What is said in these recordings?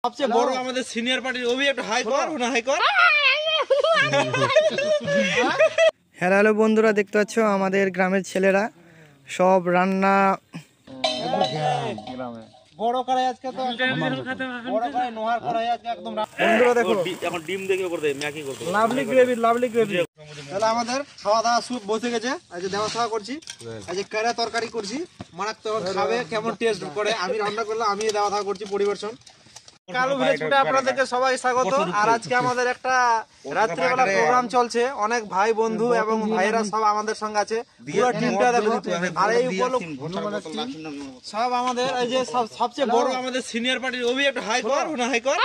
সবচেয়ে বড় আমাদের সিনিয়র পার্টির ওবি একটু হাই কর না হাই কর। হ্যালো বন্ধুরা, দেখতে পাচ্ছ আমাদের গ্রামের ছেলেরা সব রান্না বড় কড়াই আজকে তো বড় কড়াই নোহার কড়াই আজকে একদম বন্ধুরা দেখো এখন ডিম দেখে করে দে ম্যাকি করতে লাভলি গ্রেভি তাহলে আমাদের খাওয়া দাওয়া স্যুপ বসে গেছে। আজ দেওয়া খাওয়া করছি, আজ কেরা তরকারি করছি, মারাত্মক খাবে কেমন টেস্ট করে। আমি রান্না করলাম, আমি দেওয়া খাওয়া করছি পরিবেশন। কালো ভিলেজ ফুডে আপনাদেরকে সবাই স্বাগত। আর আজকে আমাদের একটা রাত্রিবেলা প্রোগ্রাম চলছে, অনেক ভাই বন্ধু এবং ভাইয়েরা সব আমাদের সঙ্গে আছে, পুরো টিমটা দেখো। আর এই সব আমাদের এই যে সবচেয়ে বড় আমাদের সিনিয়র পার্টির ওবি একটু হাই কর না হাই কর।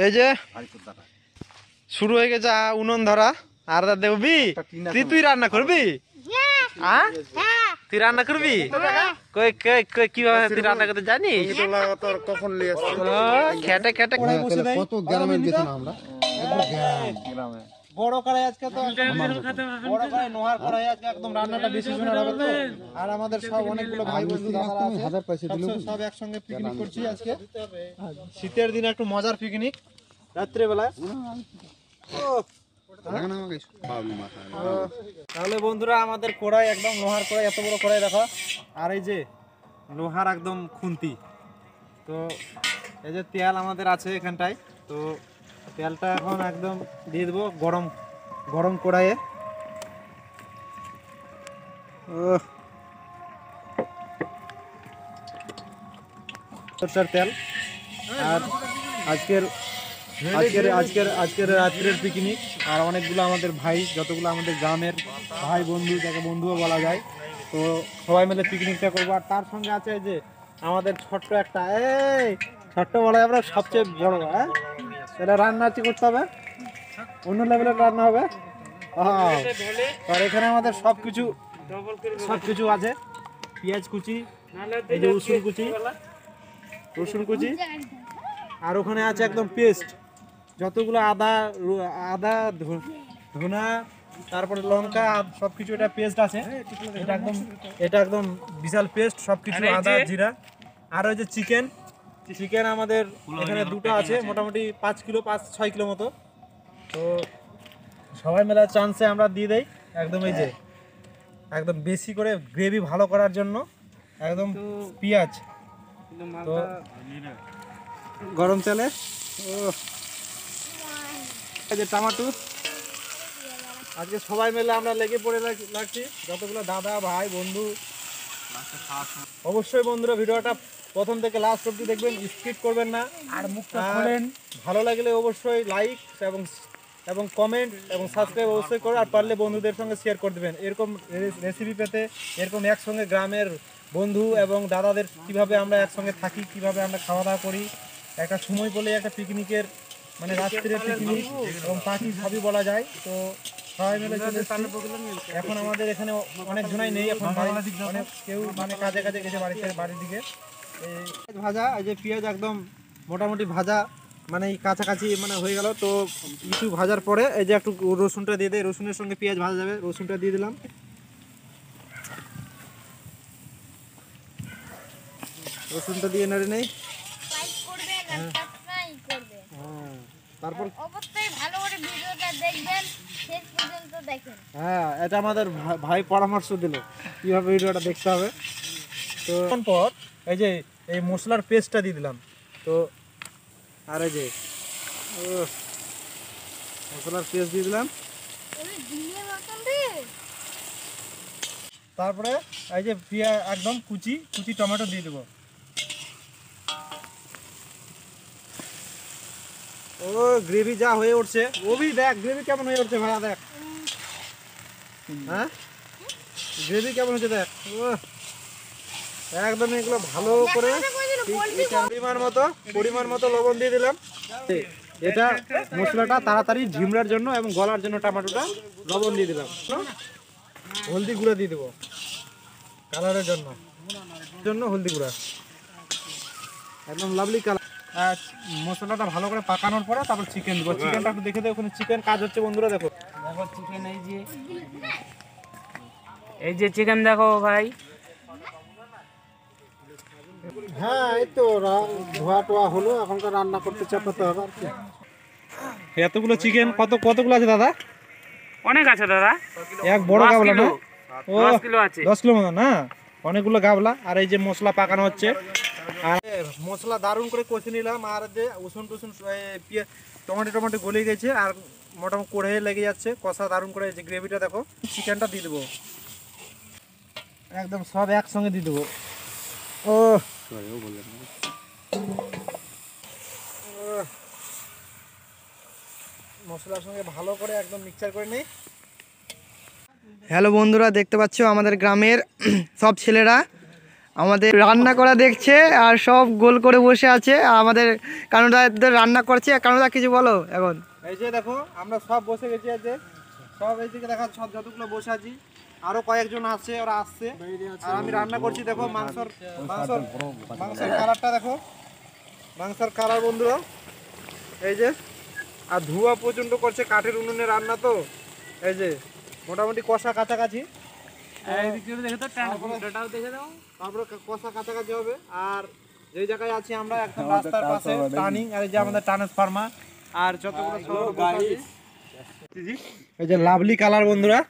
এই যে শুরু হয়ে গেছে উনুন ধরা। আর দেখবি তুই রান্না করবি? তুই রান্না করবি? কিভাবে তুই রান্না করতে জানিস? খেটে খেটে বড় কড়াই আজকে তো বড় কড়াই নোহার কড়াই আজকে একদম রান্নাটা বেশি সুন্দর হবে তো। আর আমাদের সব অনেকগুলো ভাই বন্ধু সব একসঙ্গে পিকনিক করছি আজকে। শীতের দিনে একটু মজার পিকনিক রাত্রেবেলা। তাহলে বন্ধুরা আমাদের কড়াই একদম লোহার কড়াই, এত বড় কড়াই দেখো। আর এই যে লোহার একদম খুন্তি। তো এই যে তেল আমাদের আছে এখানটায়, তো তেলটা এখন একদম দিয়ে দেবো গরম গরম কড়াইয়ে। সরষের তেল। আর আজকের আজকের আজকের আজকের রাত্রের পিকনিক। আর অনেকগুলো আমাদের ভাই, যতগুলো আমাদের গ্রামের ভাই বন্ধু, যাকে বন্ধুও বলা যায়, তো সবাই মিলে পিকনিকটা করবো। আর তার সঙ্গে আছে যে আমাদের ছোট্ট একটা, এই ছোট্ট বলা আমরা সবচেয়ে বড়, হ্যাঁ এটা রান্না করতে হবে, অন্য লেভেলের রান্না হবে। আর এখানে আমাদের সবকিছু আছে। পেঁয়াজ কুচি, এই যে রসুন কুচি, আর ওখানে আছে একদম পেস্ট, যতগুলো আদা ধনা তারপরে লঙ্কা সবকিছু, এটা পেস্ট আছে। এটা একদম বিশাল পেস্ট সবকিছু, আদা জিরা। আর ওই যে চিকেন আমাদের এখানে দুটো আছে, মোটামুটি 5-6 কিলো মতো। তো সবাই মেলা চান্সে আমরা দিয়ে দেই একদম। এই যে একদম বেশি করে গ্রেভি ভালো করার জন্য একদম পেঁয়াজ, তো গরম তেলে টমেটো। আজকে সবাই মিলে আমরা লেগে পড়ে লাগছি, যতগুলো দাদা ভাই বন্ধু। অবশ্যই বন্ধুরা ভিডিওটা প্রথম থেকে লাস্ট অবধি দেখবেন, স্কিপ করবেন না। আর মুখটা খোলেন, ভালো লাগলে অবশ্যই লাইক এবং কমেন্ট এবং সাবস্ক্রাইব অবশ্যই করো। আর পারলে বন্ধুদের সঙ্গে শেয়ার করে দেবেন। এরকম রেসিপি পেতে, এরকম একসঙ্গে গ্রামের বন্ধু এবং দাদাদের কিভাবে আমরা একসঙ্গে থাকি, কিভাবে আমরা খাওয়া দাওয়া করি, একটা সময় বলে একটা পিকনিকের মানে রাত্রির পিকনিক এবং পার্টি সবই বলা যায়। তো সবাই মিলে চলে এসেছি। এখন আমাদের এখানে অনেক জনাই নেই, এখন অনেক কেউ মানে কাজে গেছে বাড়ির দিকে। এই ভাজা, এই যে পেঁয়াজ একদম মোটামুটি ভাজা, মানে এই কাছাকাছি মানে হয়ে গেল। তো কিছু ভাজার পরে এই যে একটু রসুনটা দিয়ে দেয়, রসুনের সঙ্গে পেঁয়াজ ভাজা যাবে। রসুনটা দিয়ে দিলাম, রসুনটা দিয়ে নেড়ে নেই। তারপর হ্যাঁ, এটা আমাদের ভাই পরামর্শ দিল কিভাবে ভিডিওটা দেখতে হবে। তো পর এই যে এই মশলার পেস্টটা দিয়ে দিলাম। তো আর এই যে মশলার পেস্ট দিয়ে দিলাম। তারপরে এই যে পেঁয়াজ একদম কুচি টমেটো দিয়ে দেবো। ও গ্রেভি যা হয়ে উঠছে, ওবি দেখ গ্রেভি কেমন হয়ে উঠছে ভাইয়া, দেখ হ্যাঁ গ্রেভি কেমন হচ্ছে দেখ। একদম এগুলো ভালো করে পরিমাণ মতো লবণ দিয়ে দিলাম। এটা মশলাটা তাড়াতাড়ি ঝিমড়ার জন্য এবং গলার জন্য টমেটোটা লবণ দিয়ে দিলাম। হলদি গুঁড়া দিয়ে দেবো কালারের জন্য হলদি গুঁড়া, একদম লাভলি কালার। মশলাটা ভালো করে পাকানোর পরে তারপর চিকেন দেবো। চিকেনটা একটু দেখে দেবো, ওখানে চিকেন কাজ হচ্ছে বন্ধুরা। দেখো চিকেন, এই যে চিকেন দেখো ভাই, হ্যাঁ এই তো ধোয়া টোয়া হলো, এখনকার রান্না করতে চাপাতে হবে আর কি। এতগুলো চিকেন কতগুলো আছে দাদা? অনেক আছে দাদা, এক বড় গাবলা না? ও 10 কিলো আছে। 10 কিলো মতো না, অনেকগুলো গাবলা। আর এই যে মশলা পাকানো হচ্ছে, আর মশলা দারুণ করে কষে নিলাম। আর যে রসুন টুসুন টমেটো গলে গেছে, আর মোটামুটি কড়াইয়ে লেগে যাচ্ছে কষা দারুণ করে। যে গ্রেভিটা দেখো, চিকেনটা দিয়ে দেবো একদম সব একসঙ্গে দিয়ে দেবো। ও মশলার সঙ্গে ভালো করে একদম মিক্সচার করে নিই। হ্যালো বন্ধুরা, দেখতে পাচ্ছ আমাদের গ্রামের সব ছেলেরা আমাদের রান্না করা দেখছে, আর সব গোল করে বসে আছে। আর আমাদের কানুদাদের রান্না করছে। কানুদা কিছু বলো এখন। এই যে দেখো আমরা সব বসে গেছি, আছে সব এইদিকে দেখা সব যতগুলো বসে আছি, আরো কয়েকজন আছে, ওরা আসছে। আর আমি রান্না করছি, দেখো মাংসর কালারটা দেখো, মাংসর কালার বন্ধুরা এই যে। আর ধোঁয়া প্রচন্ড করছে, কাঠের উনুনে রান্না তো, এই যে মোটামুটি কষা কাছাকাছি। তারপরে কষা কাছাকাছি হবে। আর যে জায়গায় আছি আমরা একদম রাস্তার পাশে টার্নিং, আর এই যে আমাদের ট্রান্সফরমার আর যতগুলো এই যে লাভলি কালার বন্ধুরা।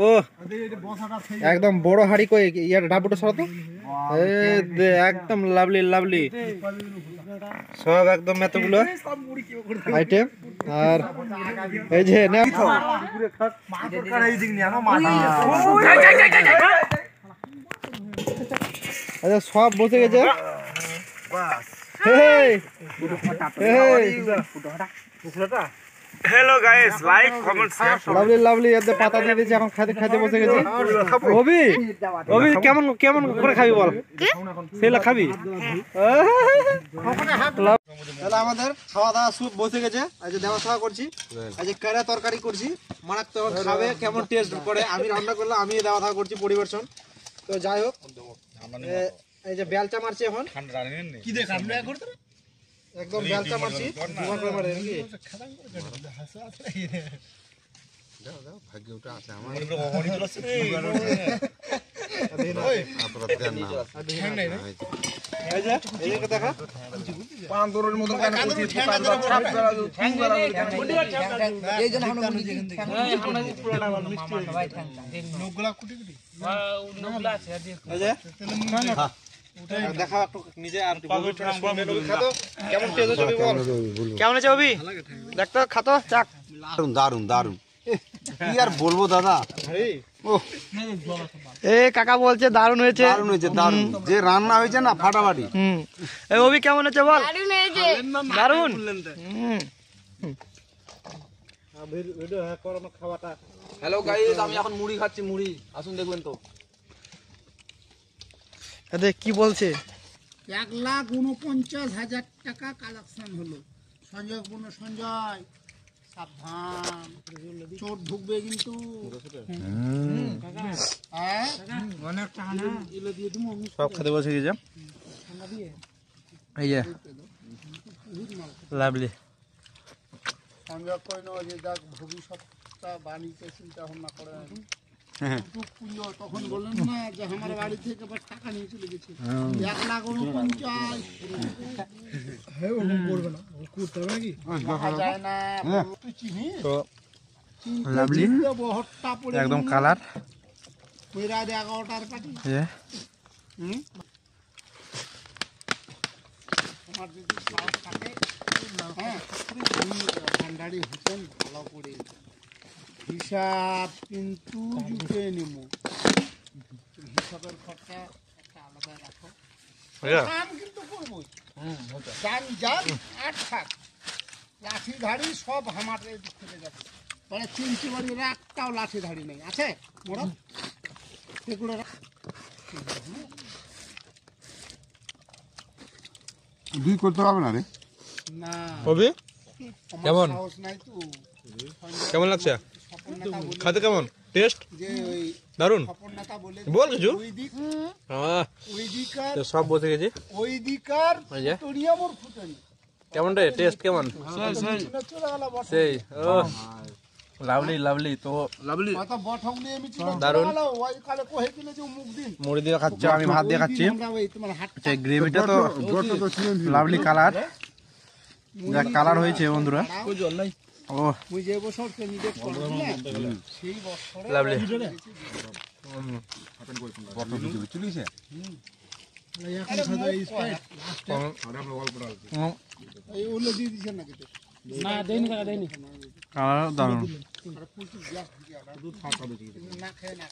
ও একদম বড় হাড়ি কই ইয়ার ডাবুটা সরাতো, একদম লাভলি সব একদম এতগুলো আইটেম। আর এই যে সব বসে গেছে। Hello guys, like comment share. Lovely এতে পাতা দিয়ে দিয়েছে, এখন খাইতে বসে গেছে। অভি কেমন করে খাবি বল, সেলা খাবি? তাহলে আমাদের খাওয়া দাওয়া সুপ বসে গেছে। আজ দেওয়া খাওয়া করছি, আজ কেড়া তরকারি করছি, মারাক তো খাবে কেমন টেস্ট করে। আমি রান্না করলাম, আমি দেওয়া খাওয়া করছি পরিবেশন। তো যাই হোক, এই যে বেলচা মারছি এখন, কি দেখ একদম বেলচা মারছি, ধোঁয়া করে মারে নাকি? দেখা একটু নিজে আর কেমন আছে অভি? দেখতো খাতো চাক, দারুন কি আর বলবো দাদা। এ কাকা বলছে দারুণ হয়েছে। দারুন যে রান্না হয়েছে না ফাটাফাটি। এই অভি কেমন হচ্ছে বল? দারুণ। খাওয়াটা হ্যালো গাইস, আমি এখন মুড়ি খাচ্ছি, মুড়ি আসুন দেখবেন তো। এতে কি বলছে? 1,49,000 টাকা কালেকশন হলো। সঞ্জয় সাবধান, চোর ঢুকবে কিন্তু। সব খেতে বসে গেছে। এই যে লাভলি সঞ্জয় কইল যে দেখ ভবিষ্যৎটা বাণীতে চিন্তা ভাবনা করে। তখন বললেন না যে আমার বাড়ি থেকে টাকা নিয়ে চলে গেছে 1,49,000 একদম কালার 11টার পাটি। আমার যদি সাহস থাকে, হ্যাঁ ভান্ডারি হতেন ভালো করে। হিসাব কিন্তু জুটে নেব, হিসাবের খরচা একটা আলাদা রাখো। কাম কিন্তু করবো, যান আর থাক। লাঠি ধাড়ি সব আমার ফেলে যাবে। মানে চিনচি বাড়ির একটাও লাঠি ধাড়ি নেই আছে বড়, সেগুলো দুই করতে পারবে না রে না। কেমন সাহস নাই তো। কেমন লাগছে খাতে? কেমন টেস্ট? যে ওই দারুন স্বপনতা বলে বল কিছু। ওই দিকার সব বসে গেছে। ওই দিকার তোরিয়া মোর ফুটেনি। কেমন রে টেস্ট? কেমন? সেই ও লাভলি লাভলি তো লাভলি কথা বঠক নিয়ে আমি ছিল দারুণ। ওই কালে কহে কিনে যে মুখ দিন মুড়ি দিয়ে খাচ্ছ, আমি ভাত দিয়ে খাচ্ছি। আমরা ওই তোমার হাত গ্রেভিটা তো লাভলি কালার, যা কালার হয়েছে বন্ধুরা। কই জল নাই ও মুই যে বছর কে নিবে করলাম না সেই বছরে লাভলি। এখন সাদা স্প্রাইট এই ওগুলো দিয়ে দিছেন নাকি তো কালার দারুণ। না খেয়ে না